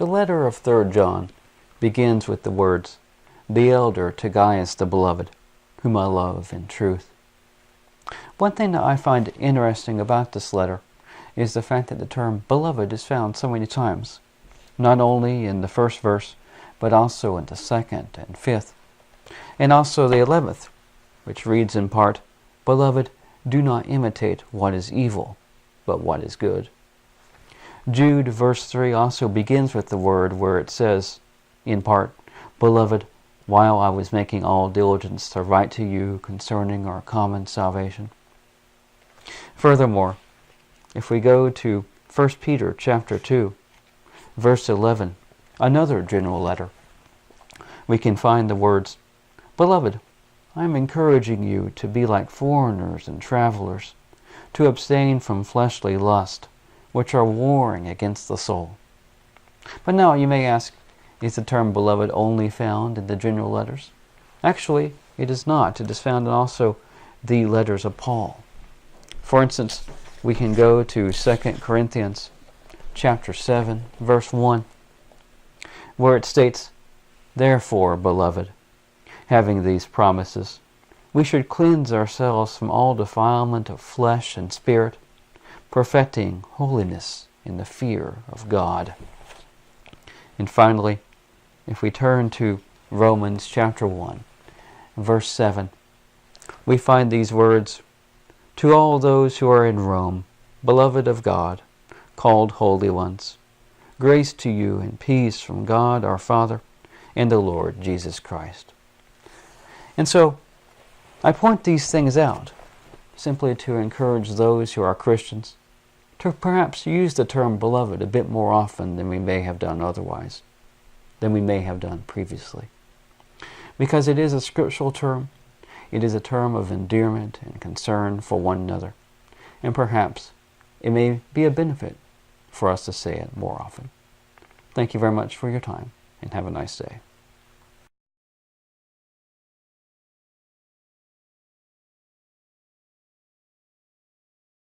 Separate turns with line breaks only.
The letter of 3 John begins with the words, "The elder to Gaius the beloved, whom I love in truth." One thing that I find interesting about this letter is the fact that the term beloved is found so many times, not only in the first verse, but also in the second and fifth, and also the 11th, which reads in part, "Beloved, do not imitate what is evil, but what is good." Jude verse 3 also begins with the word where it says, in part, "Beloved, while I was making all diligence to write to you concerning our common salvation." Furthermore, if we go to 1 Peter chapter 2, verse 11, another general letter, we can find the words, "Beloved, I am encouraging you to be like foreigners and travelers, to abstain from fleshly lust, which are warring against the soul." But now you may ask, is the term beloved only found in the general letters? Actually, it is not. It is found in also the letters of Paul. For instance, we can go to 2 Corinthians chapter 7, verse 1, where it states, "Therefore, beloved, having these promises, we should cleanse ourselves from all defilement of flesh and spirit, perfecting holiness in the fear of God." And finally, if we turn to Romans chapter 1, verse 7, we find these words, "To all those who are in Rome, beloved of God, called holy ones, grace to you and peace from God our Father and the Lord Jesus Christ." And so, I point these things out simply to encourage those who are Christians to perhaps use the term beloved a bit more often than we may have done otherwise, than we may have done previously. Because it is a scriptural term, it is a term of endearment and concern for one another, and perhaps it may be a benefit for us to say it more often. Thank you very much for your time, and have a nice day.